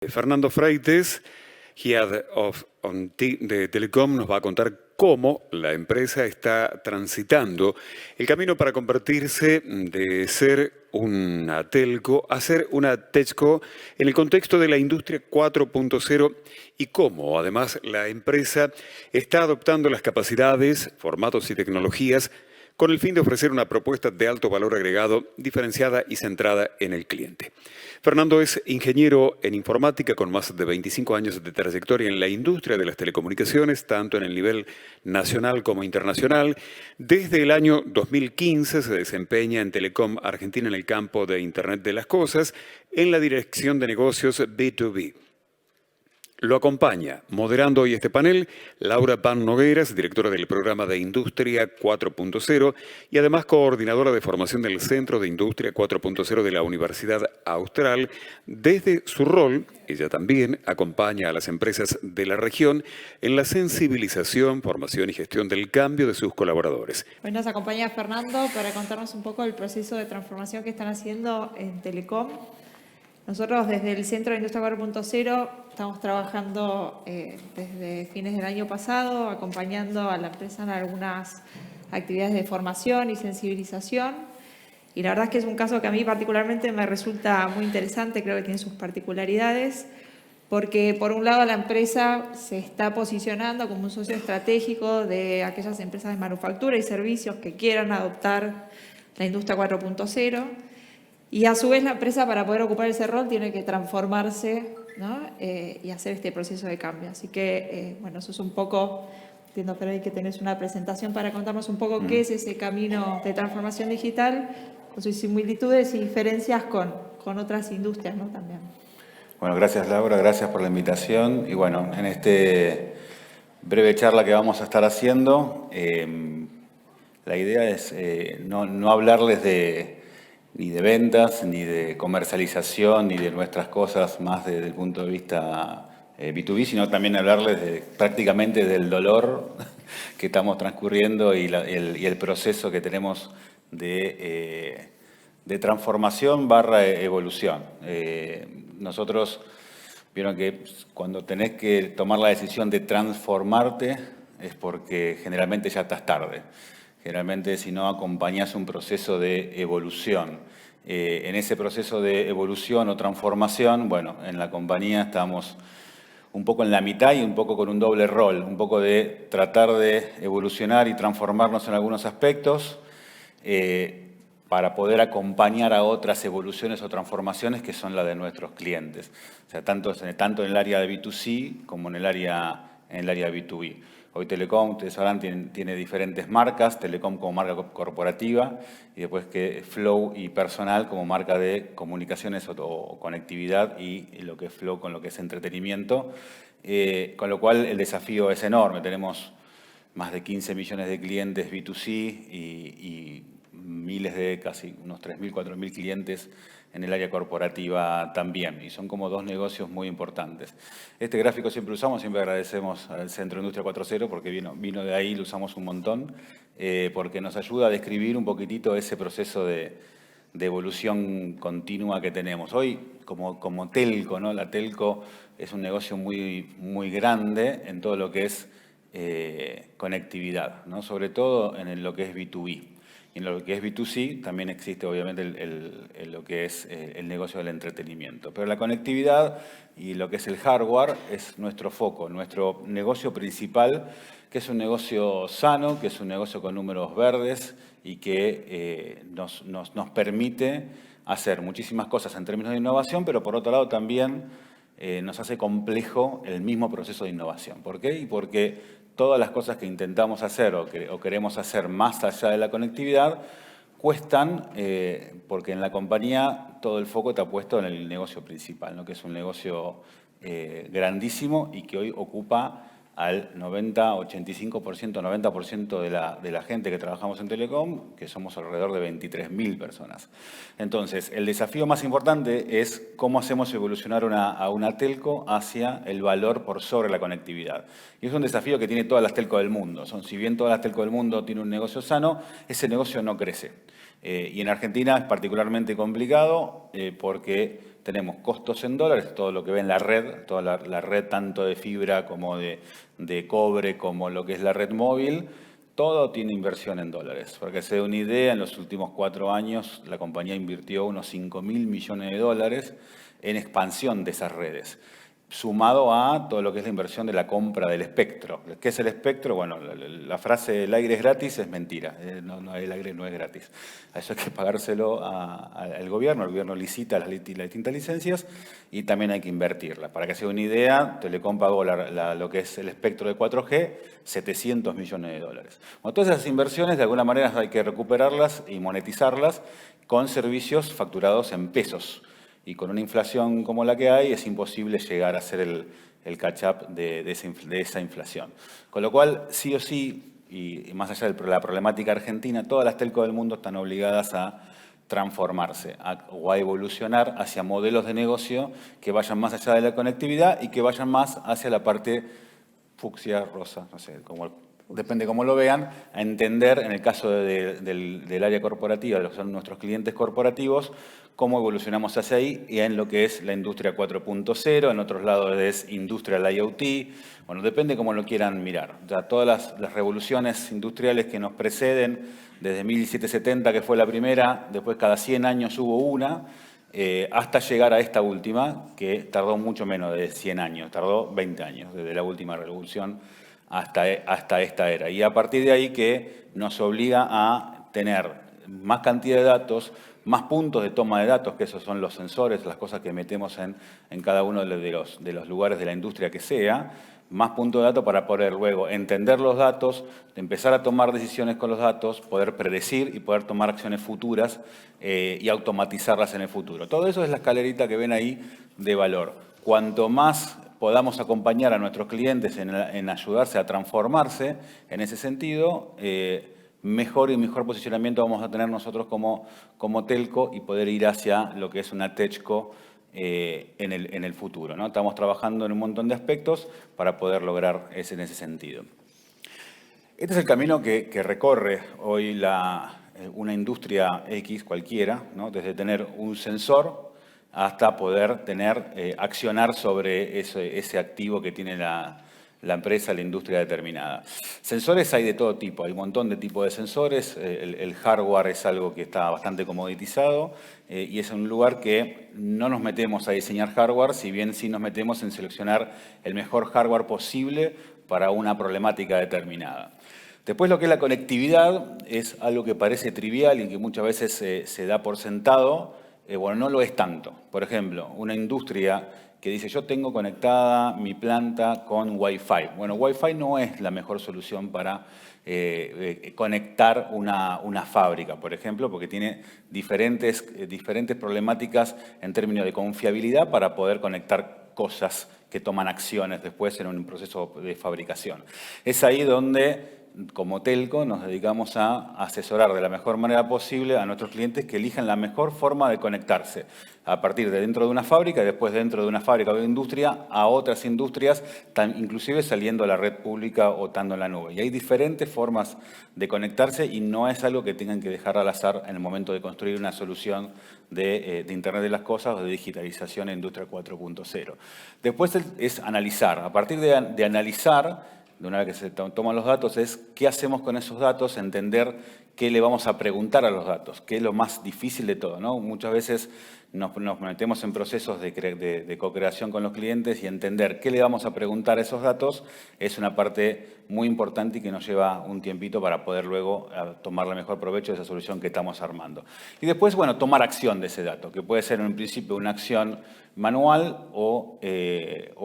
Fernando Freites, Head of de Telecom, nos va a contar cómo la empresa está transitando el camino para convertirse de ser una telco a ser una techco en el contexto de la industria 4.0 y cómo, además, la empresa está adoptando las capacidades, formatos y tecnologías con el fin de ofrecer una propuesta de alto valor agregado, diferenciada y centrada en el cliente. Fernando es ingeniero en informática con más de 25 años de trayectoria en la industria de las telecomunicaciones, tanto en el nivel nacional como internacional. Desde el año 2015 se desempeña en Telecom Argentina en el campo de Internet de las Cosas, en la dirección de negocios B2B. Lo acompaña, moderando hoy este panel, Laura Van Nogueras, directora del programa de Industria 4.0 y además coordinadora de formación del Centro de Industria 4.0 de la Universidad Austral. Desde su rol, ella también acompaña a las empresas de la región en la sensibilización, formación y gestión del cambio de sus colaboradores. Hoy nos acompaña Fernando para contarnos un poco del proceso de transformación que están haciendo en Telecom. Nosotros desde el Centro de Industria 4.0 estamos trabajando desde fines del año pasado, acompañando a la empresa en algunas actividades de formación y sensibilización. Y la verdad es que es un caso que a mí particularmente me resulta muy interesante, creo que tiene sus particularidades, porque por un lado la empresa se está posicionando como un socio estratégico de aquellas empresas de manufactura y servicios que quieran adoptar la industria 4.0. Y a su vez la empresa, para poder ocupar ese rol, tiene que transformarse, ¿no? Y hacer este proceso de cambio. Así que, bueno, eso es un poco, entiendo, Freddy, que tenés una presentación para contarnos un poco qué es ese camino de transformación digital, con sus similitudes y diferencias con otras industrias, ¿no? También. Bueno, gracias Laura, gracias por la invitación. Y bueno, en este breve charla que vamos a estar haciendo, la idea es no hablarles ni de ventas, ni de comercialización, ni de nuestras cosas más desde el punto de vista B2B, sino también hablarles prácticamente del dolor que estamos transcurriendo y el proceso que tenemos de transformación / evolución. Nosotros, vieron que cuando tenés que tomar la decisión de transformarte es porque generalmente ya estás tarde. Generalmente si no acompañás un proceso de evolución. En ese proceso de evolución o transformación, bueno, en la compañía estamos un poco en la mitad y un poco con un doble rol, un poco de tratar de evolucionar y transformarnos en algunos aspectos para poder acompañar a otras evoluciones o transformaciones que son las de nuestros clientes. O sea, tanto en el área de B2C como en el área B2B. Hoy Telecom, ustedes sabrán, tiene diferentes marcas, Telecom como marca corporativa y después que Flow y Personal como marca de comunicaciones o conectividad y lo que es Flow con lo que es entretenimiento. Con lo cual el desafío es enorme. Tenemos más de 15 millones de clientes B2C y miles de, casi unos 3.000, 4.000 clientes en el área corporativa también. Y son como dos negocios muy importantes. Este gráfico siempre usamos, siempre agradecemos al Centro de Industria 4.0 porque vino de ahí, lo usamos un montón, porque nos ayuda a describir un poquitito ese proceso de evolución continua que tenemos. Hoy, como telco, ¿no? La telco es un negocio muy, muy grande en todo lo que es conectividad, ¿no? Sobre todo en lo que es B2B. Y en lo que es B2C también existe obviamente lo que es el negocio del entretenimiento. Pero la conectividad y lo que es el hardware es nuestro foco, nuestro negocio principal, que es un negocio sano, que es un negocio con números verdes y que nos permite hacer muchísimas cosas en términos de innovación, pero por otro lado también nos hace complejo el mismo proceso de innovación. ¿Por qué? Y porque todas las cosas que intentamos hacer o queremos hacer más allá de la conectividad cuestan porque en la compañía todo el foco está puesto en el negocio principal, ¿no? Que es un negocio grandísimo y que hoy ocupa al 90, 85%, 90% de la gente que trabajamos en Telecom, que somos alrededor de 23.000 personas. Entonces, el desafío más importante es cómo hacemos evolucionar a una telco hacia el valor por sobre la conectividad. Y es un desafío que tiene todas las telcos del mundo. Si bien todas las telcos del mundo tienen un negocio sano, ese negocio no crece. Y en Argentina es particularmente complicado porque tenemos costos en dólares, todo lo que ve en la red, toda la red tanto de fibra como de cobre, como lo que es la red móvil, todo tiene inversión en dólares. Para que se dé una idea, en los últimos 4 años la compañía invirtió unos 5.000 millones de dólares en expansión de esas redes, sumado a todo lo que es la inversión de la compra del espectro. ¿Qué es el espectro? Bueno, la frase "el aire es gratis" es mentira. No, el aire no es gratis. A eso hay que pagárselo al gobierno. El gobierno licita las distintas licencias y también hay que invertirla. Para que se dé una idea, Telecom pagó lo que es el espectro de 4G, 700 millones de dólares. Bueno, todas esas inversiones, de alguna manera, hay que recuperarlas y monetizarlas con servicios facturados en pesos. Y con una inflación como la que hay, es imposible llegar a hacer el catch-up de esa inflación. Con lo cual, sí o sí, y más allá de la problemática argentina, todas las telcos del mundo están obligadas a transformarse o a evolucionar hacia modelos de negocio que vayan más allá de la conectividad y que vayan más hacia la parte fucsia, rosa, no sé, depende cómo lo vean, a entender, en el caso del área corporativa, de lo que son nuestros clientes corporativos, cómo evolucionamos hacia ahí y en lo que es la industria 4.0, en otros lados es industrial IoT, bueno, depende cómo lo quieran mirar. Ya todas las revoluciones industriales que nos preceden, desde 1770, que fue la primera, después cada 100 años hubo una, hasta llegar a esta última, que tardó mucho menos de 100 años, tardó 20 años, desde la última revolución hasta esta era. Y a partir de ahí que nos obliga a tener más cantidad de datos, más puntos de toma de datos, que esos son los sensores, las cosas que metemos en cada uno de los lugares de la industria que sea, más puntos de datos para poder luego entender los datos, empezar a tomar decisiones con los datos, poder predecir y poder tomar acciones futuras y automatizarlas en el futuro. Todo eso es la escalerita que ven ahí de valor. Cuanto más podamos acompañar a nuestros clientes en ayudarse a transformarse en ese sentido, mejor y mejor posicionamiento vamos a tener nosotros como telco y poder ir hacia lo que es una techco en el futuro, ¿no? Estamos trabajando en un montón de aspectos para poder lograr en ese sentido. Este es el camino que recorre hoy una industria X cualquiera, ¿no? Desde tener un sensor hasta poder accionar sobre ese activo que tiene la empresa, la industria determinada. Sensores hay de todo tipo, hay un montón de tipos de sensores. El hardware es algo que está bastante comoditizado y es un lugar que no nos metemos a diseñar hardware, si bien sí nos metemos en seleccionar el mejor hardware posible para una problemática determinada. Después lo que es la conectividad es algo que parece trivial y que muchas veces se da por sentado. Bueno, no lo es tanto. Por ejemplo, una industria que dice, yo tengo conectada mi planta con Wi-Fi. Bueno, Wi-Fi no es la mejor solución para conectar una fábrica, por ejemplo, porque tiene diferentes problemáticas en términos de confiabilidad para poder conectar cosas que toman acciones después en un proceso de fabricación. Es ahí donde, como telco, nos dedicamos a asesorar de la mejor manera posible a nuestros clientes que elijan la mejor forma de conectarse a partir de dentro de una fábrica y después dentro de una fábrica o de industria a otras industrias, inclusive saliendo a la red pública o estando en la nube. Y hay diferentes formas de conectarse y no es algo que tengan que dejar al azar en el momento de construir una solución de Internet de las Cosas o de digitalización en Industria 4.0. Después es analizar. A partir de analizar, de una vez que se toman los datos, es qué hacemos con esos datos, entender qué le vamos a preguntar a los datos, que es lo más difícil de todo, ¿no? Muchas veces nos metemos en procesos de co-creación con los clientes y entender qué le vamos a preguntar a esos datos es una parte muy importante y que nos lleva un tiempito para poder luego tomar el mejor provecho de esa solución que estamos armando. Y después, bueno, tomar acción de ese dato, que puede ser en un principio una acción manual o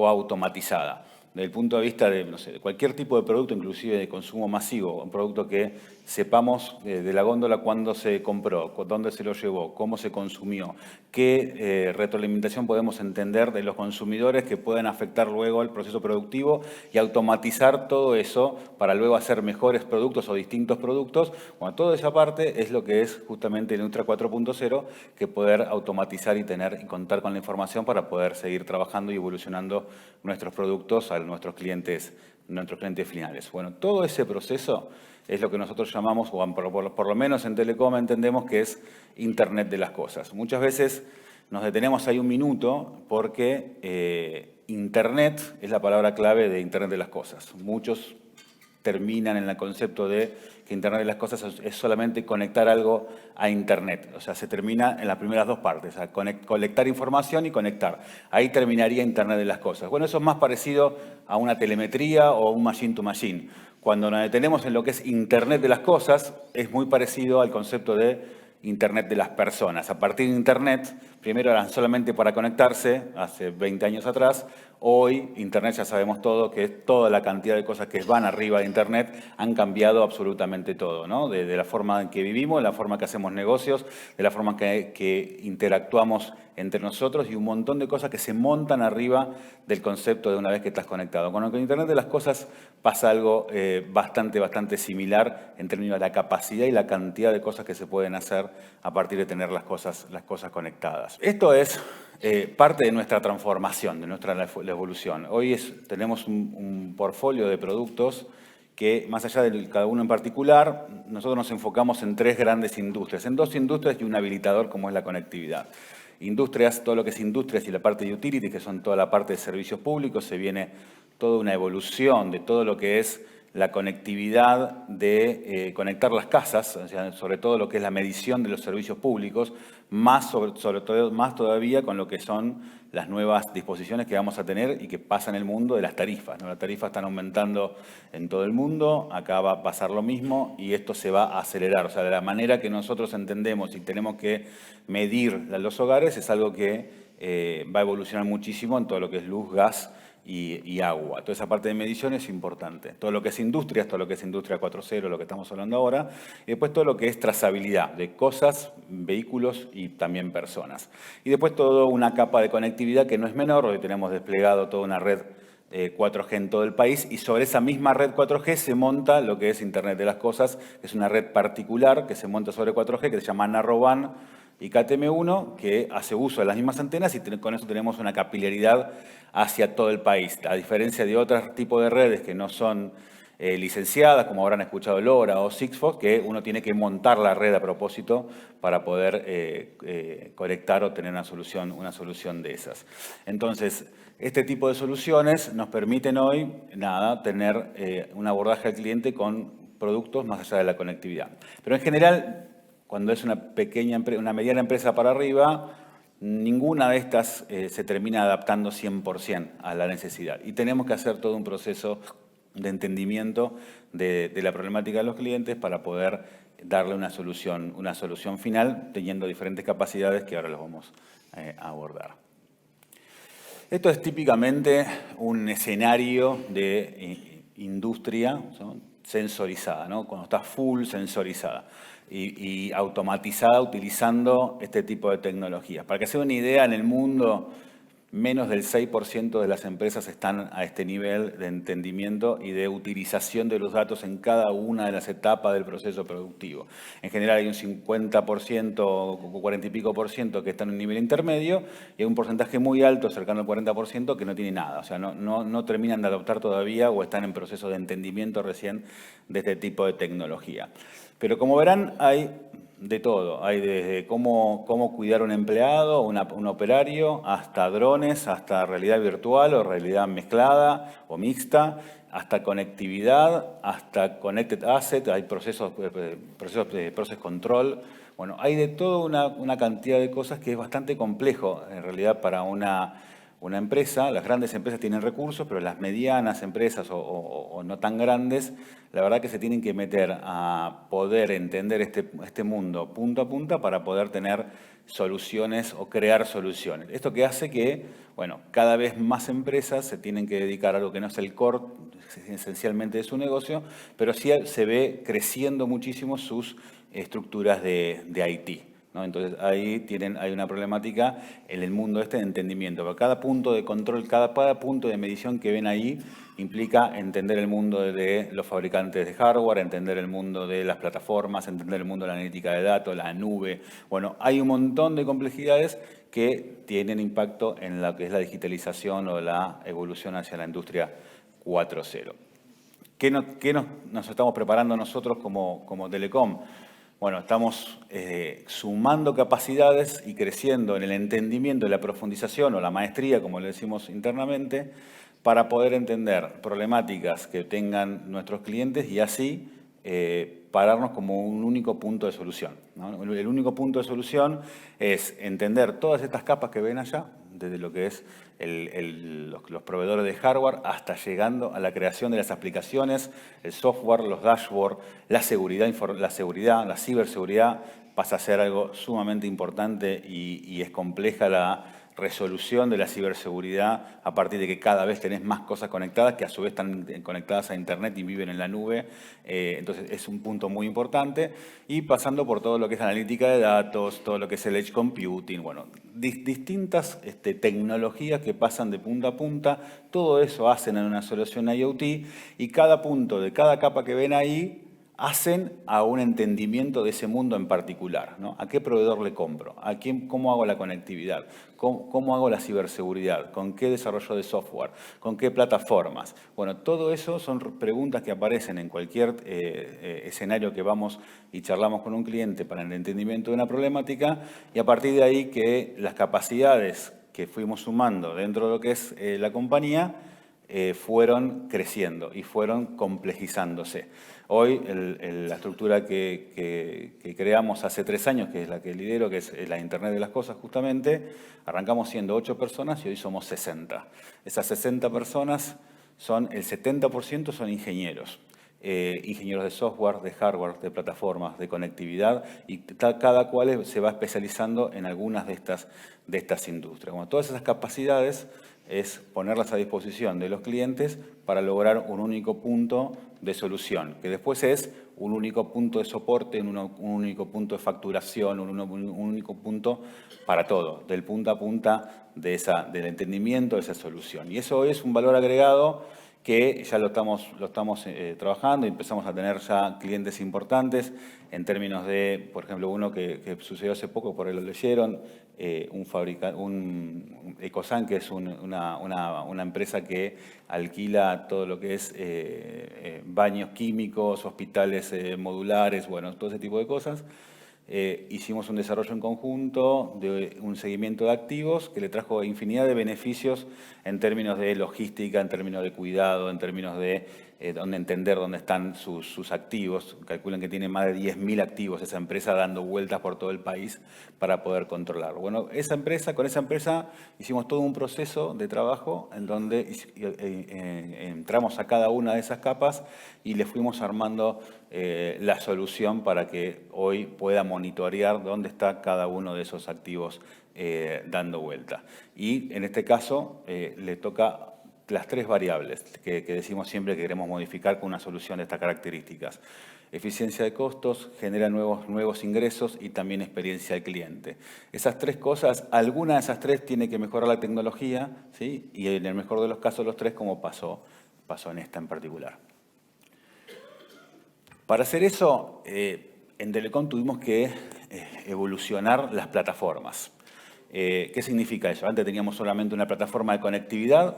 automatizada. Desde el punto de vista de, no sé, de cualquier tipo de producto, inclusive de consumo masivo, un producto que sepamos de la góndola cuándo se compró, dónde se lo llevó, cómo se consumió, qué retroalimentación podemos entender de los consumidores que pueden afectar luego al proceso productivo y automatizar todo eso para luego hacer mejores productos o distintos productos. Bueno, toda esa parte es lo que es justamente la Industria 4.0, que poder automatizar y contar con la información para poder seguir trabajando y evolucionando nuestros productos a nuestros clientes nuestros clientes finales. Bueno, todo ese proceso es lo que nosotros llamamos, o por lo menos en Telecom entendemos que es Internet de las cosas. Muchas veces nos detenemos ahí un minuto porque Internet es la palabra clave de Internet de las cosas. Muchos terminan en el concepto de que Internet de las cosas es solamente conectar algo a Internet. O sea, se termina en las primeras dos partes, a colectar información y conectar. Ahí terminaría Internet de las cosas. Bueno, eso es más parecido a una telemetría o un machine to machine. Cuando nos detenemos en lo que es Internet de las cosas, es muy parecido al concepto de Internet de las personas. A partir de Internet, primero eran solamente para conectarse, hace 20 años atrás. Hoy, Internet ya sabemos todo, que toda la cantidad de cosas que van arriba de Internet han cambiado absolutamente todo, ¿no? De la forma en que vivimos, de la forma que hacemos negocios, de la forma que interactuamos entre nosotros y un montón de cosas que se montan arriba del concepto de una vez que estás conectado. Con el Internet de las cosas pasa algo bastante similar en términos de la capacidad y la cantidad de cosas que se pueden hacer a partir de tener las cosas conectadas. Esto es parte de nuestra transformación, de nuestra evolución. Hoy tenemos un portfolio de productos que, más allá de cada uno en particular, nosotros nos enfocamos en tres grandes industrias, en dos industrias y un habilitador como es la conectividad. Industrias, todo lo que es industrias y la parte de utilities, que son toda la parte de servicios públicos, se viene toda una evolución de todo lo que es la conectividad de conectar las casas, o sea, sobre todo lo que es la medición de los servicios públicos, más todavía con lo que son las nuevas disposiciones que vamos a tener y que pasa en el mundo de las tarifas, ¿no? Las tarifas están aumentando en todo el mundo, acá va a pasar lo mismo y esto se va a acelerar. O sea, de la manera que nosotros entendemos y tenemos que medir los hogares es algo que va a evolucionar muchísimo en todo lo que es luz, gas y agua. Toda esa parte de medición es importante. Todo lo que es industria 4.0, lo que estamos hablando ahora, y después todo lo que es trazabilidad de cosas, vehículos y también personas. Y después toda una capa de conectividad que no es menor, hoy tenemos desplegado toda una red 4G en todo el país y sobre esa misma red 4G se monta lo que es Internet de las Cosas, que es una red particular que se monta sobre 4G que se llama Narrowband y KTM1, que hace uso de las mismas antenas y con eso tenemos una capilaridad hacia todo el país. A diferencia de otros tipos de redes que no son licenciadas, como habrán escuchado LoRa o Sigfox, que uno tiene que montar la red a propósito para poder conectar o tener una solución de esas. Entonces, este tipo de soluciones nos permiten hoy, tener un abordaje al cliente con productos más allá de la conectividad. Pero en general, cuando es una mediana empresa para arriba, ninguna de estas se termina adaptando 100% a la necesidad. Y tenemos que hacer todo un proceso de entendimiento de la problemática de los clientes para poder darle una solución final, teniendo diferentes capacidades que ahora los vamos a abordar. Esto es típicamente un escenario de industria, ¿no?, sensorizada, ¿no? Cuando está full sensorizada y automatizada utilizando este tipo de tecnologías. Para que se den una idea, en el mundo menos del 6% de las empresas están a este nivel de entendimiento y de utilización de los datos en cada una de las etapas del proceso productivo. En general hay un 50% o 40 y pico por ciento que están en un nivel intermedio y hay un porcentaje muy alto, cercano al 40%, que no tiene nada. O sea, no terminan de adoptar todavía o están en proceso de entendimiento recién de este tipo de tecnología. Pero como verán, hay de todo. Hay desde cómo cuidar a un empleado, un operario, hasta drones, hasta realidad virtual o realidad mezclada o mixta, hasta conectividad, hasta connected asset, hay procesos de process control. Bueno, hay de todo una cantidad de cosas que es bastante complejo en realidad para una empresa. Las grandes empresas tienen recursos, pero las medianas empresas o no tan grandes, la verdad que se tienen que meter a poder entender este mundo punta a punta para poder tener soluciones o crear soluciones. Esto que hace que, bueno, cada vez más empresas se tienen que dedicar a algo que no es el core esencialmente de su negocio, pero sí se ve creciendo muchísimo sus estructuras de IT. ¿no? Entonces ahí hay una problemática en el mundo de entendimiento. Pero cada punto de control, cada punto de medición que ven ahí implica entender el mundo de los fabricantes de hardware, entender el mundo de las plataformas, entender el mundo de la analítica de datos, la nube. Bueno, hay un montón de complejidades que tienen impacto en lo que es la digitalización o la evolución hacia la industria 4.0. nos estamos preparando nosotros como Telecom? Bueno, estamos sumando capacidades y creciendo en el entendimiento, la profundización o la maestría, como le decimos internamente, para poder entender problemáticas que tengan nuestros clientes y así pararnos como un único punto de solución, ¿no? El único punto de solución es entender todas estas capas que ven allá, desde lo que es los proveedores de hardware hasta llegando a la creación de las aplicaciones, el software, los dashboards, la ciberseguridad pasa a ser algo sumamente importante y es compleja la resolución de la ciberseguridad a partir de que cada vez tenés más cosas conectadas que a su vez están conectadas a Internet y viven en la nube. Entonces es un punto muy importante. Y pasando por todo lo que es analítica de datos, todo lo que es el edge computing, bueno, distintas tecnologías que pasan de punta a punta. Todo eso hacen en una solución IoT y cada punto de cada capa que ven ahí hacen a un entendimiento de ese mundo en particular, ¿no? ¿A qué proveedor le compro? ¿Cómo hago la conectividad? ¿Cómo hago la ciberseguridad? ¿Con qué desarrollo de software? ¿Con qué plataformas? Bueno, todo eso son preguntas que aparecen en cualquier escenario que vamos y charlamos con un cliente para el entendimiento de una problemática y a partir de ahí que las capacidades que fuimos sumando dentro de lo que es la compañía fueron creciendo y fueron complejizándose. Hoy la estructura que creamos hace 3 años, que es la que lidero, que es la Internet de las Cosas justamente, arrancamos siendo 8 personas y hoy somos 60. Esas 60 personas, el 70% son ingenieros. Ingenieros de software, de hardware, de plataformas, de conectividad y cada cual se va especializando en algunas de estas industrias. Bueno, todas esas capacidades es ponerlas a disposición de los clientes para lograr un único punto de solución, que después es un único punto de soporte, un único punto de facturación, un único punto para todo, del punta a punta del entendimiento de esa solución. Y eso es un valor agregado que ya lo estamos trabajando y empezamos a tener ya clientes importantes en términos de, por ejemplo, uno que sucedió hace poco, por ahí lo leyeron, Ecosan, que es una empresa que alquila todo lo que es baños químicos, hospitales modulares, bueno, todo ese tipo de cosas. Hicimos un desarrollo en conjunto de un seguimiento de activos que le trajo infinidad de beneficios en términos de logística, en términos de cuidado, en términos de entender dónde están sus activos. Calculan que tiene más de 10.000 activos esa empresa dando vueltas por todo el país para poder controlarlo. Bueno, con esa empresa hicimos todo un proceso de trabajo en donde entramos a cada una de esas capas y le fuimos armando la solución para que hoy pueda monitorear dónde está cada uno de esos activos dando vuelta. Y en este caso le toca las 3 variables que decimos siempre que queremos modificar con una solución de estas características. Eficiencia de costos, genera nuevos ingresos y también experiencia del cliente. Esas 3 cosas, alguna de esas 3 tiene que mejorar la tecnología, ¿sí? Y en el mejor de los casos los 3 como pasó en esta en particular. Para hacer eso, en Telecom tuvimos que evolucionar las plataformas. ¿Qué significa eso? Antes teníamos solamente una plataforma de conectividad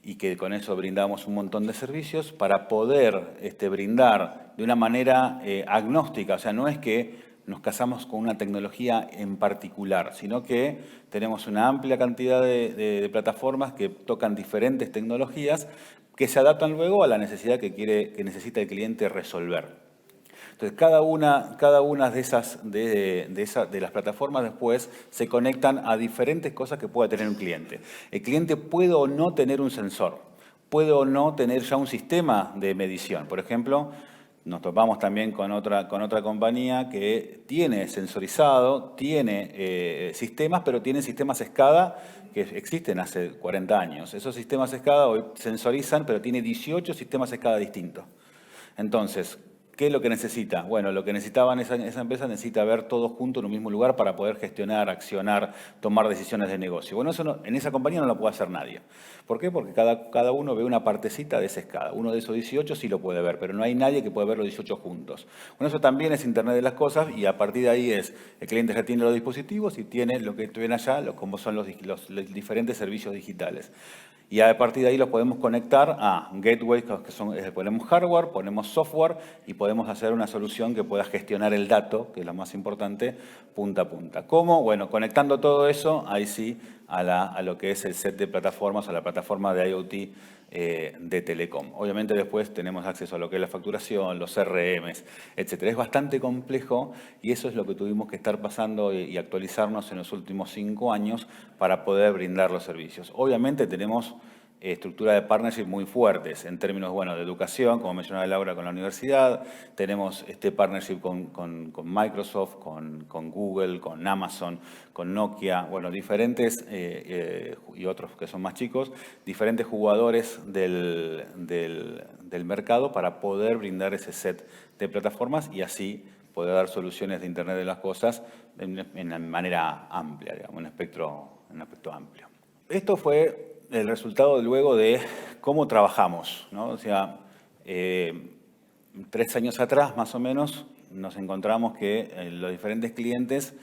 y que con eso brindamos un montón de servicios para poder brindar de una manera agnóstica. O sea, no es que nos casamos con una tecnología en particular, sino que tenemos una amplia cantidad de plataformas que tocan diferentes tecnologías que se adaptan luego a la necesidad que necesita el cliente resolver. Entonces, cada una de las plataformas después se conectan a diferentes cosas que pueda tener un cliente. El cliente puede o no tener un sensor, puede o no tener ya un sistema de medición. Por ejemplo, nos topamos también con otra compañía que tiene sensorizado, tiene sistemas, pero tiene sistemas SCADA que existen hace 40 años. Esos sistemas SCADA hoy sensorizan, pero tiene 18 sistemas SCADA distintos. Entonces, ¿qué es lo que necesita? Bueno, lo que necesitaban esa empresa necesita ver todos juntos en un mismo lugar para poder gestionar, accionar, tomar decisiones de negocio. Bueno, eso en esa compañía no lo puede hacer nadie. ¿Por qué? Porque cada uno ve una partecita de esa escala. Uno de esos 18 sí lo puede ver, pero no hay nadie que pueda ver los 18 juntos. Bueno, eso también es Internet de las Cosas y a partir de ahí el cliente ya tiene los dispositivos y tiene lo que ven allá, como son los diferentes servicios digitales. Y a partir de ahí los podemos conectar a gateways, que son, ponemos hardware, ponemos software y podemos hacer una solución que pueda gestionar el dato, que es lo más importante, punta a punta. ¿Cómo? Bueno, conectando todo eso, ahí sí, a lo que es el set de plataformas, a la plataforma de IoT de Telecom. Obviamente después tenemos acceso a lo que es la facturación, los CRMs, etc. Es bastante complejo y eso es lo que tuvimos que estar pasando y actualizarnos en los últimos 5 años para poder brindar los servicios. Obviamente tenemos estructura de partnership muy fuertes en términos, bueno, de educación, como mencionaba Laura, con la universidad. Tenemos partnership con Microsoft, con Google, con Amazon, con Nokia, bueno, diferentes, y otros que son más chicos, diferentes jugadores del mercado para poder brindar ese set de plataformas y así poder dar soluciones de Internet de las cosas en manera amplia, digamos, un aspecto amplio. Esto fue el resultado luego de cómo trabajamos, ¿no? O sea, 3 años atrás, más o menos, nos encontramos que los diferentes clientes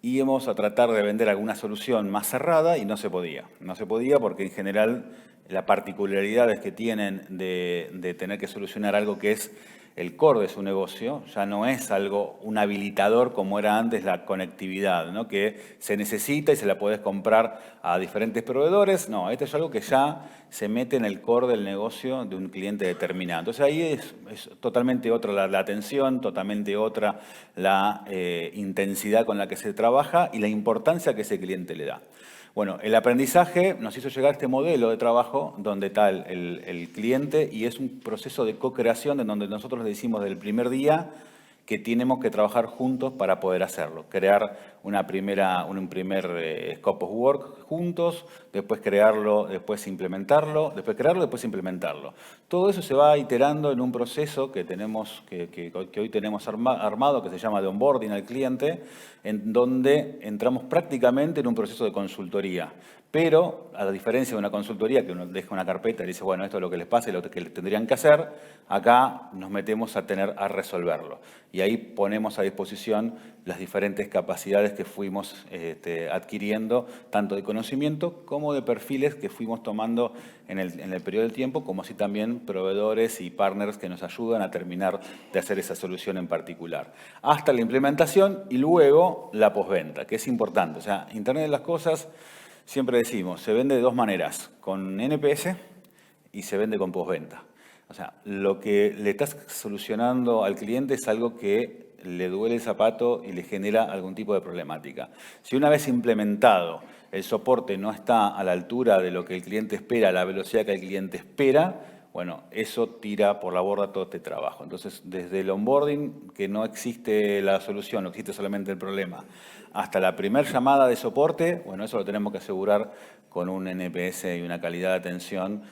íbamos a tratar de vender alguna solución más cerrada y no se podía. No se podía porque en general las particularidades que tienen de tener que solucionar algo que es el core de su negocio, ya no es algo, un habilitador como era antes la conectividad, ¿no? Que se necesita y se la podés comprar a diferentes proveedores. No, esto es algo que ya se mete en el core del negocio de un cliente determinado. Entonces ahí es totalmente otra la atención, totalmente otra la intensidad con la que se trabaja y la importancia que ese cliente le da. Bueno, el aprendizaje nos hizo llegar a este modelo de trabajo donde está el cliente y es un proceso de co-creación en donde nosotros le decimos del primer día que tenemos que trabajar juntos para poder hacerlo. Crear un primer scope of work juntos, después crearlo, después implementarlo, después crearlo, después implementarlo. Todo eso se va iterando en un proceso que tenemos, que hoy tenemos armado, que se llama de onboarding al cliente, en donde entramos prácticamente en un proceso de consultoría. Pero, a la diferencia de una consultoría que uno deja una carpeta y dice, bueno, esto es lo que les pasa y lo que tendrían que hacer, acá nos metemos a resolverlo. Y ahí ponemos a disposición las diferentes capacidades que fuimos adquiriendo, tanto de conocimiento como de perfiles que fuimos tomando en el periodo del tiempo, como así también proveedores y partners que nos ayudan a terminar de hacer esa solución en particular. Hasta la implementación y luego la postventa, que es importante. O sea, Internet de las Cosas, siempre decimos, se vende de 2 maneras, con NPS y se vende con postventa. O sea, lo que le estás solucionando al cliente es algo que le duele el zapato y le genera algún tipo de problemática. Si una vez implementado el soporte no está a la altura de lo que el cliente espera, a la velocidad que el cliente espera, bueno, eso tira por la borda todo este trabajo. Entonces, desde el onboarding, que no existe la solución, no existe solamente el problema, hasta la primera llamada de soporte, bueno, eso lo tenemos que asegurar con un NPS y una calidad de atención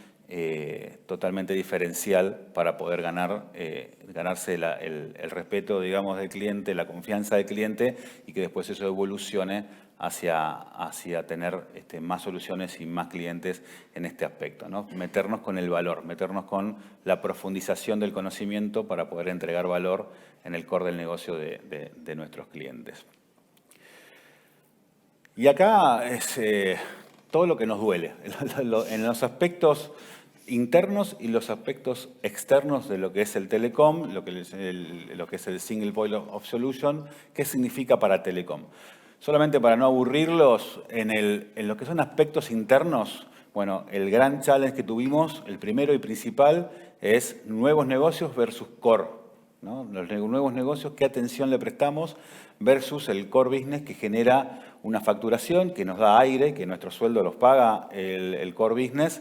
totalmente diferencial para poder ganarse el respeto, digamos, del cliente, la confianza del cliente y que después eso evolucione hacia tener más soluciones y más clientes en este aspecto, ¿no? Meternos con el valor, meternos con la profundización del conocimiento para poder entregar valor en el core del negocio de nuestros clientes. Y acá es todo lo que nos duele, en los aspectos internos y los aspectos externos de lo que es el Telecom, lo que es el Single Point of Solution, ¿qué significa para Telecom? Solamente para no aburrirlos, en lo que son aspectos internos, bueno, el gran challenge que tuvimos, el primero y principal, es nuevos negocios versus core, ¿no? Los nuevos negocios, qué atención le prestamos versus el core business que genera una facturación, que nos da aire, que nuestro sueldo los paga el core business,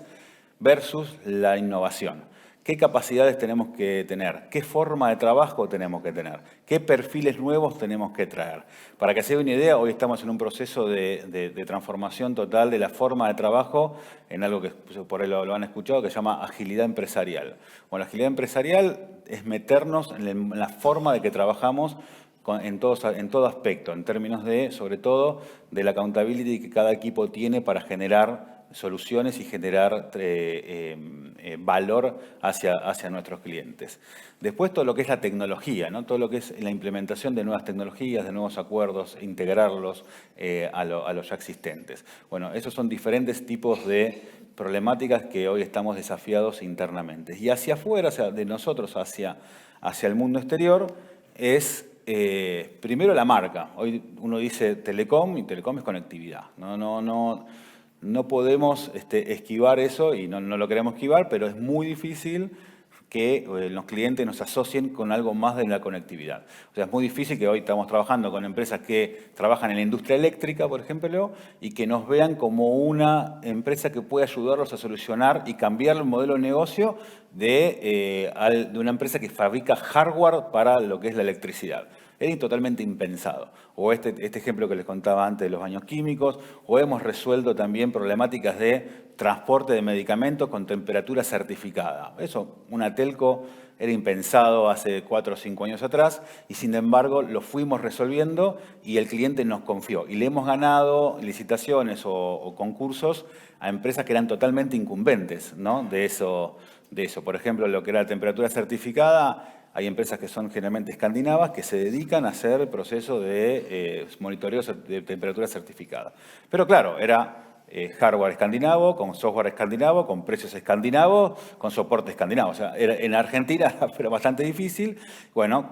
versus la innovación. ¿Qué capacidades tenemos que tener? ¿Qué forma de trabajo tenemos que tener? ¿Qué perfiles nuevos tenemos que traer? Para que se dé una idea, hoy estamos en un proceso de transformación total de la forma de trabajo en algo que por ahí lo han escuchado, que se llama agilidad empresarial. Bueno, la agilidad empresarial es meternos en la forma de que trabajamos en todo aspecto, en términos de, sobre todo, de la accountability que cada equipo tiene para generar soluciones y generar valor hacia nuestros clientes. Después todo lo que es la tecnología, ¿no? Todo lo que es la implementación de nuevas tecnologías, de nuevos acuerdos, integrarlos a los ya existentes. Bueno, esos son diferentes tipos de problemáticas que hoy estamos desafiados internamente. Y hacia afuera, o sea, de nosotros hacia el mundo exterior, es primero la marca. Hoy uno dice telecom y telecom es conectividad. No podemos esquivar eso y no lo queremos esquivar, pero es muy difícil que los clientes nos asocien con algo más de la conectividad. O sea, es muy difícil que hoy estamos trabajando con empresas que trabajan en la industria eléctrica, por ejemplo, y que nos vean como una empresa que puede ayudarlos a solucionar y cambiar el modelo de negocio de una empresa que fabrica hardware para lo que es la electricidad. Era totalmente impensado. O este ejemplo que les contaba antes de los baños químicos, o hemos resuelto también problemáticas de transporte de medicamentos con temperatura certificada. Eso, una telco era impensado hace 4 o 5 años atrás y sin embargo lo fuimos resolviendo y el cliente nos confió. Y le hemos ganado licitaciones o concursos a empresas que eran totalmente incumbentes, ¿no? de eso. Por ejemplo, lo que era la temperatura certificada. Hay empresas que son generalmente escandinavas que se dedican a hacer el proceso de monitoreo de temperatura certificada. Pero claro, era hardware escandinavo, con software escandinavo, con precios escandinavos, con soporte escandinavo. O sea, en Argentina era bastante difícil. Bueno,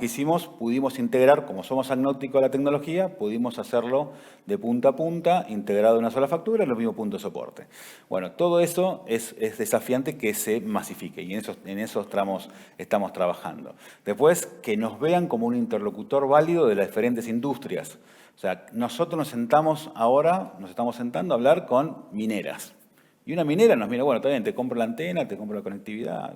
pudimos integrar, como somos agnósticos a la tecnología, pudimos hacerlo de punta a punta, integrado en una sola factura, en los mismos puntos de soporte. Bueno, todo eso es desafiante que se masifique y en esos tramos estamos trabajando. Después, que nos vean como un interlocutor válido de las diferentes industrias. O sea, nosotros nos estamos sentando a hablar con mineras. Y una minera nos mira, bueno, está bien, te compro la antena, te compro la conectividad,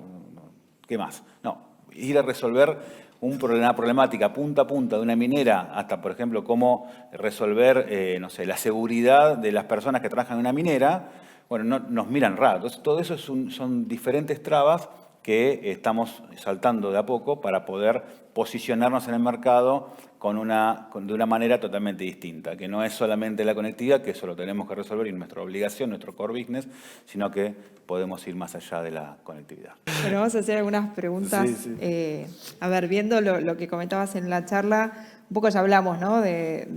¿qué más? No, ir a resolver una problemática punta a punta de una minera hasta, por ejemplo, cómo resolver, no sé, la seguridad de las personas que trabajan en una minera, bueno, nos miran raro. Entonces, todo eso son diferentes trabas que estamos saltando de a poco para poder posicionarnos en el mercado de una manera totalmente distinta, que no es solamente la conectividad, que eso lo tenemos que resolver y nuestra obligación, nuestro core business, sino que podemos ir más allá de la conectividad. Bueno, vamos a hacer algunas preguntas. Sí. A ver, viendo lo que comentabas en la charla, un poco ya hablamos, ¿no?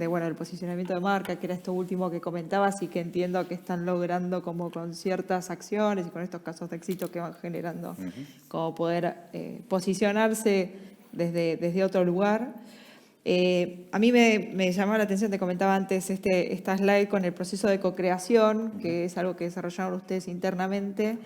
Bueno, el posicionamiento de marca, que era esto último que comentabas y que entiendo que están logrando como con ciertas acciones y con estos casos de éxito que van generando, como poder posicionarse desde otro lugar. A mí me llamaba la atención, te comentaba antes, esta slide con el proceso de co-creación, que es algo que desarrollaron ustedes internamente.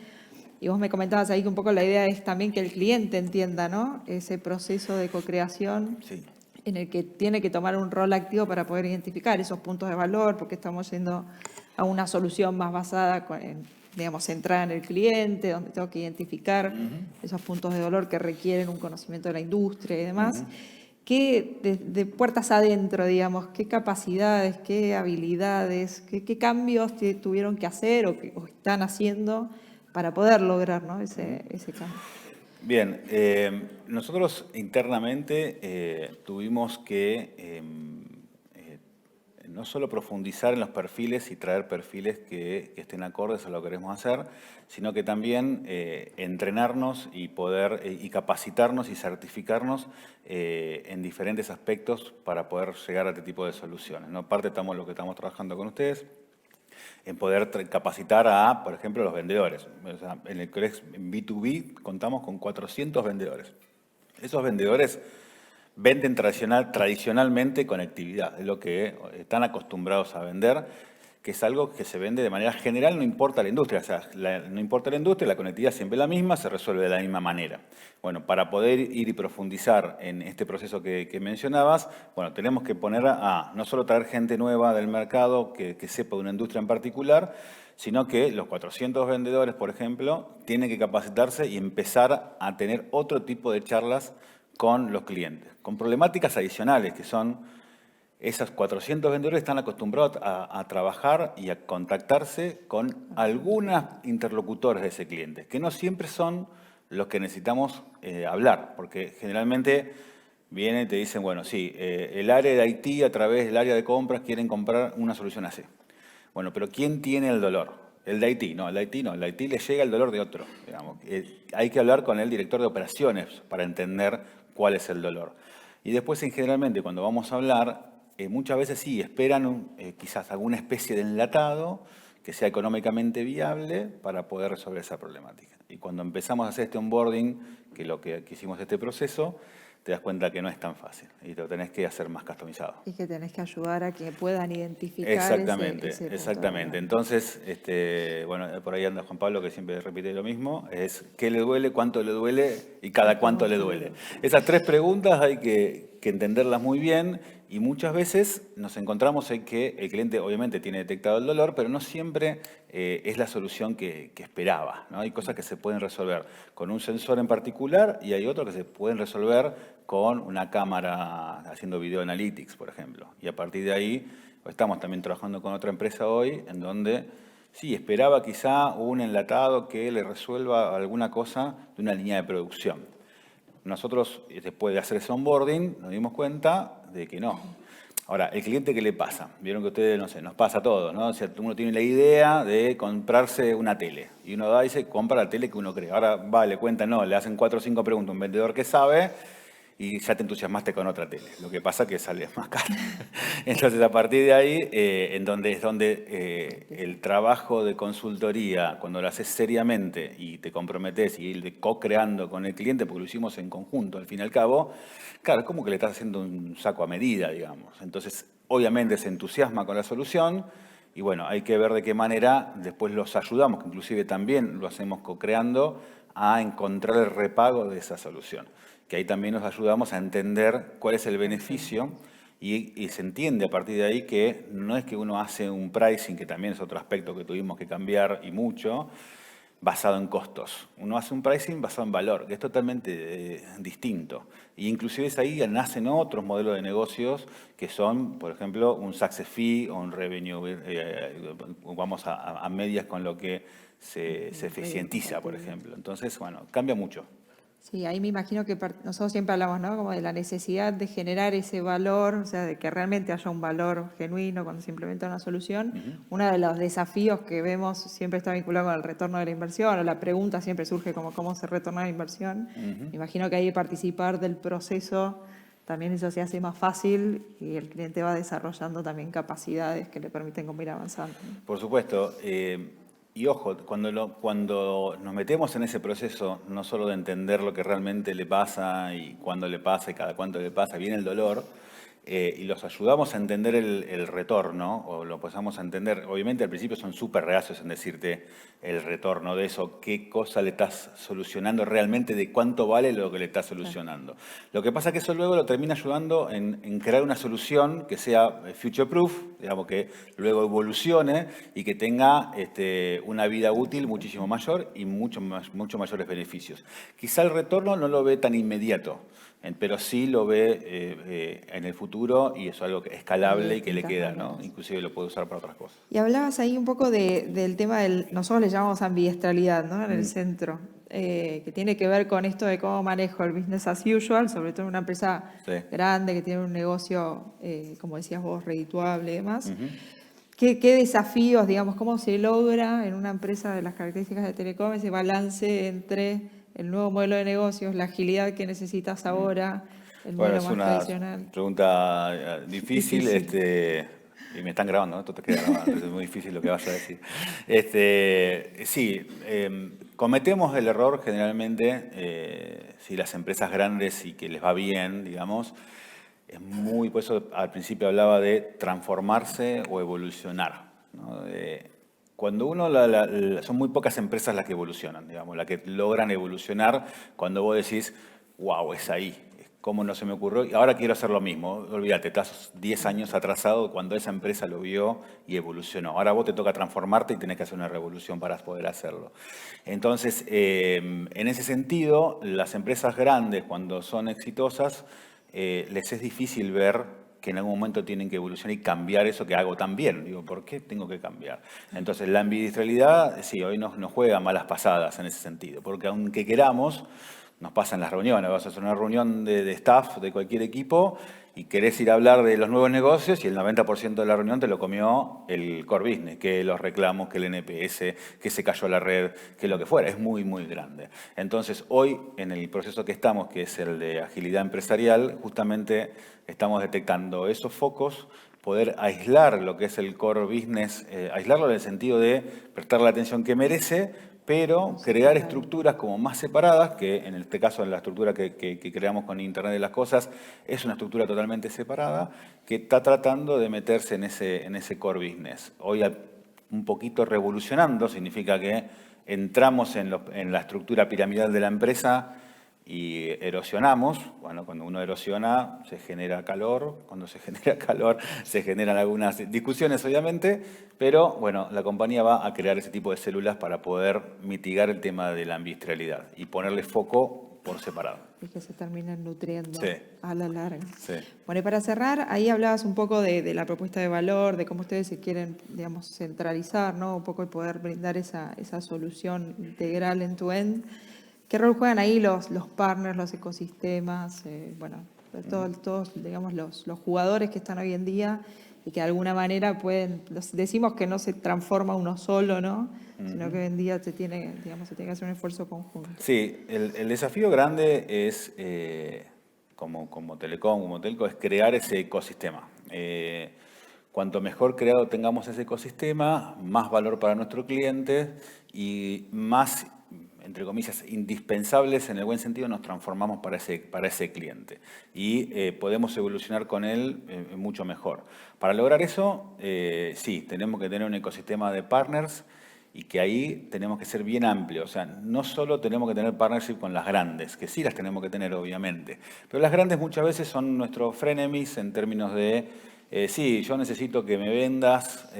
Y vos me comentabas ahí que un poco la idea es también que el cliente entienda, ¿no? Ese proceso de co-creación. Sí. En el que tiene que tomar un rol activo para poder identificar esos puntos de valor, porque estamos yendo a una solución más basada, centrada en el cliente, donde tengo que identificar esos puntos de dolor que requieren un conocimiento de la industria y demás. ¿Qué, de puertas adentro, digamos, qué capacidades, qué habilidades, qué cambios tuvieron que hacer o están haciendo para poder lograr, ¿no? ese cambio? Bien, nosotros internamente tuvimos que no solo profundizar en los perfiles y traer perfiles que estén acordes a lo que queremos hacer, sino que también entrenarnos y capacitarnos y certificarnos en diferentes aspectos para poder llegar a este tipo de soluciones, ¿no? Aparte estamos lo que estamos trabajando con ustedes, en poder capacitar a, por ejemplo, los vendedores. O sea, en el B2B contamos con 400 vendedores. Esos vendedores venden tradicionalmente conectividad, es lo que están acostumbrados a vender, que es algo que se vende de manera general, no importa la industria. O sea, no importa la industria, la conectividad siempre es la misma, se resuelve de la misma manera. Bueno, para poder ir y profundizar en este proceso que mencionabas, bueno, tenemos que poner no solo traer gente nueva del mercado que sepa de una industria en particular, sino que los 400 vendedores, por ejemplo, tienen que capacitarse y empezar a tener otro tipo de charlas con los clientes, con problemáticas adicionales que son, esos 400 vendedores están acostumbrados a trabajar y a contactarse con algunos interlocutores de ese cliente, que no siempre son los que necesitamos hablar, porque generalmente vienen y te dicen, bueno, sí, el área de IT a través del área de compras quieren comprar una solución así. Bueno, pero ¿quién tiene el dolor? El de Haití, no, el de Haití no. El de Haití le llega el dolor de otro, digamos. Hay que hablar con el director de operaciones para entender cuál es el dolor. Y después, generalmente, cuando vamos a hablar, muchas veces sí, esperan quizás alguna especie de enlatado que sea económicamente viable para poder resolver esa problemática. Y cuando empezamos a hacer este onboarding, que es lo que hicimos este proceso, te das cuenta que no es tan fácil y lo tenés que hacer más customizado. Y que tenés que ayudar a que puedan identificar Exactamente, ese punto exactamente. de Entonces, bueno, por ahí anda Juan Pablo que siempre repite lo mismo, es qué le duele, cuánto le duele y cada cuánto le duele. Esas 3 preguntas hay que entenderlas muy bien y muchas veces nos encontramos en que el cliente obviamente tiene detectado el dolor, pero no siempre es la solución que esperaba, ¿no? Hay cosas que se pueden resolver con un sensor en particular y hay otros que se pueden resolver con una cámara haciendo video analytics, por ejemplo. Y a partir de ahí, estamos también trabajando con otra empresa hoy, en donde sí, esperaba quizá un enlatado que le resuelva alguna cosa de una línea de producción. Nosotros, después de hacer ese onboarding, nos dimos cuenta de que no. Ahora, ¿el cliente qué le pasa? Vieron que a ustedes, no sé, nos pasa a todos, ¿no? O sea, uno tiene la idea de comprarse una tele. Y uno va y dice, compra la tele que uno cree. Ahora va, le cuentan, no, le hacen 4 o 5 preguntas a un vendedor que sabe y ya te entusiasmaste con otra tele. Lo que pasa es que sale más caro. Entonces, a partir de ahí, es donde el trabajo de consultoría, cuando lo haces seriamente y te comprometes y ir co-creando con el cliente, porque lo hicimos en conjunto, al fin y al cabo, claro, es como que le estás haciendo un saco a medida, digamos. Entonces, obviamente se entusiasma con la solución y bueno, hay que ver de qué manera después los ayudamos, que inclusive también lo hacemos co-creando, a encontrar el repago de esa solución. Que ahí también nos ayudamos a entender cuál es el beneficio y se entiende a partir de ahí que no es que uno hace un pricing, que también es otro aspecto que tuvimos que cambiar y mucho, basado en costos. Uno hace un pricing basado en valor, que es totalmente distinto. Y inclusive es ahí que nacen otros modelos de negocios que son, por ejemplo, un success fee o un revenue, vamos a medias con lo que se eficientiza, por ejemplo. Entonces, bueno, cambia mucho. Sí, ahí me imagino que nosotros siempre hablamos, ¿no? Como de la necesidad de generar ese valor, o sea, de que realmente haya un valor genuino cuando se implementa una solución. Uno de los desafíos que vemos siempre está vinculado con el retorno de la inversión, o la pregunta siempre surge como cómo se retorna la inversión. Me imagino que ahí participar del proceso también eso se hace más fácil y el cliente va desarrollando también capacidades que le permiten como ir avanzando. Por supuesto. Y ojo, cuando nos metemos en ese proceso, no solo de entender lo que realmente le pasa y cuándo le pasa y cada cuánto le pasa, viene el dolor, y los ayudamos a entender el retorno, o lo empezamos a entender, obviamente al principio son súper reacios en decirte el retorno de eso, qué cosa le estás solucionando realmente, de cuánto vale lo que le estás solucionando. Lo que pasa es que eso luego lo termina ayudando en crear una solución que sea future proof, digamos que luego evolucione y que tenga una vida útil muchísimo mayor y mucho mayores beneficios. Quizá el retorno no lo ve tan inmediato, pero sí lo ve en el futuro y es algo escalable y que le queda, ¿no? Inclusive lo puede usar para otras cosas. Y hablabas ahí un poco del tema nosotros le llamamos ambidiestralidad, ¿no? En el centro, que tiene que ver con esto de cómo manejo el business as usual, sobre todo en una empresa grande que tiene un negocio, como decías vos, redituable y demás. ¿Qué desafíos, digamos, cómo se logra en una empresa de las características de Telecom ese balance entre el nuevo modelo de negocios, la agilidad que necesitas ahora, el modelo más tradicional? Es una pregunta difícil. Y me están grabando, ¿no? Esto te queda grabado, es muy difícil lo que vas a decir. Sí, cometemos el error generalmente, si las empresas grandes y que les va bien, digamos, por eso al principio hablaba de transformarse o evolucionar, ¿no? Cuando son muy pocas empresas las que evolucionan, digamos, las que logran evolucionar cuando vos decís, wow, es ahí, ¿cómo no se me ocurrió? Y ahora quiero hacer lo mismo. Olvídate, estás 10 años atrasado cuando esa empresa lo vio y evolucionó. Ahora vos te toca transformarte y tenés que hacer una revolución para poder hacerlo. Entonces, en ese sentido, las empresas grandes, cuando son exitosas, les es difícil ver que en algún momento tienen que evolucionar y cambiar eso que hago tan bien. Digo, ¿por qué tengo que cambiar? Entonces, la ambidiestralidad, sí, hoy nos juega malas pasadas en ese sentido, porque aunque queramos, nos pasa en las reuniones, vas a hacer una reunión de staff de cualquier equipo y querés ir a hablar de los nuevos negocios y el 90% de la reunión te lo comió el core business, que los reclamos, que el NPS, que se cayó la red, que lo que fuera. Es muy, muy grande. Entonces, hoy, en el proceso que estamos, que es el de agilidad empresarial, justamente estamos detectando esos focos, poder aislar lo que es el core business, aislarlo en el sentido de prestar la atención que merece, pero crear estructuras como más separadas, que en este caso la estructura que creamos con Internet de las Cosas es una estructura totalmente separada que está tratando de meterse en ese core business. Hoy un poquito revolucionando, significa que entramos en la estructura piramidal de la empresa y erosionamos. Bueno, cuando uno erosiona se genera calor, cuando se genera calor se generan algunas discusiones obviamente, pero bueno, la compañía va a crear ese tipo de células para poder mitigar el tema de la ambientalidad y ponerle foco por separado. Y que se terminen nutriendo Sí. a la larga. Sí. Bueno, y para cerrar, ahí hablabas un poco de la propuesta de valor, de cómo ustedes se quieren, digamos, centralizar, ¿no? Un poco y poder brindar esa solución integral end-to-end. ¿Qué rol juegan ahí los partners, los ecosistemas, bueno, todos, digamos, los jugadores que están hoy en día y que de alguna manera pueden, decimos que no se transforma uno solo, ¿no? Sino que hoy en día se tiene que hacer un esfuerzo conjunto. Sí, el desafío grande es, como Telecom, como Telco, es crear ese ecosistema. Cuanto mejor creado tengamos ese ecosistema, más valor para nuestro cliente y más, entre comillas, indispensables en el buen sentido nos transformamos para ese cliente. Y podemos evolucionar con él mucho mejor. Para lograr eso, sí, tenemos que tener un ecosistema de partners y que ahí tenemos que ser bien amplios. O sea, no solo tenemos que tener partnership con las grandes, que sí las tenemos que tener obviamente, pero las grandes muchas veces son nuestros frenemies en términos de sí, yo necesito que me vendas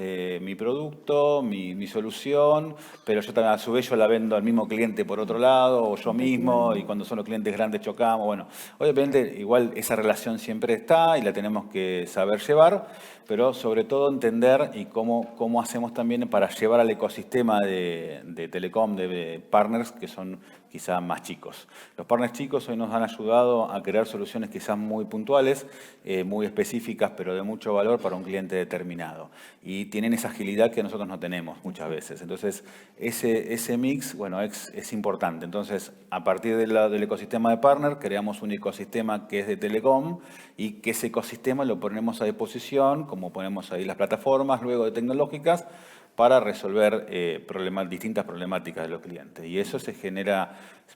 mi producto, mi solución, pero yo también a su vez yo la vendo al mismo cliente por otro lado, o yo mismo, y cuando son los clientes grandes chocamos. Bueno, obviamente igual esa relación siempre está y la tenemos que saber llevar, pero sobre todo entender y cómo hacemos también para llevar al ecosistema de Telecom, de partners que son quizás más chicos. Los partners chicos hoy nos han ayudado a crear soluciones quizás muy puntuales, muy específicas, pero de mucho valor para un cliente determinado. Y tienen esa agilidad que nosotros no tenemos muchas veces. Entonces, ese mix, bueno, es importante. Entonces, a partir del ecosistema de partner, creamos un ecosistema que es de Telecom y que ese ecosistema lo ponemos a disposición, como ponemos ahí las plataformas, luego de tecnológicas, para resolver distintas problemáticas de los clientes. Y eso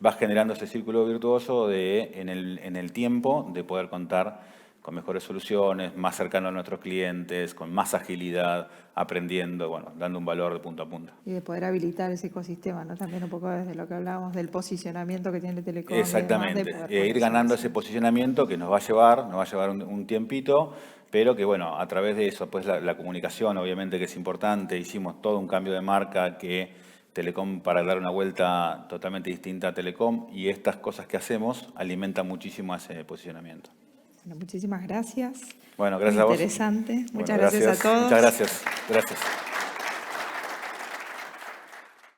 va generando ese círculo virtuoso en el tiempo de poder contar con mejores soluciones, más cercano a nuestros clientes, con más agilidad, aprendiendo, bueno, dando un valor de punto a punto. Y de poder habilitar ese ecosistema, ¿no? También un poco desde lo que hablábamos del posicionamiento que tiene Telecom. Exactamente, ir ganando ese posicionamiento que nos va a llevar un tiempito, pero que bueno, a través de eso, pues la comunicación obviamente que es importante, hicimos todo un cambio de marca que Telecom para dar una vuelta totalmente distinta a Telecom y estas cosas que hacemos alimentan muchísimo ese posicionamiento. Bueno, muchísimas gracias. Bueno, gracias a vos. Interesante. Bueno, Muchas gracias a todos. Muchas gracias. Gracias.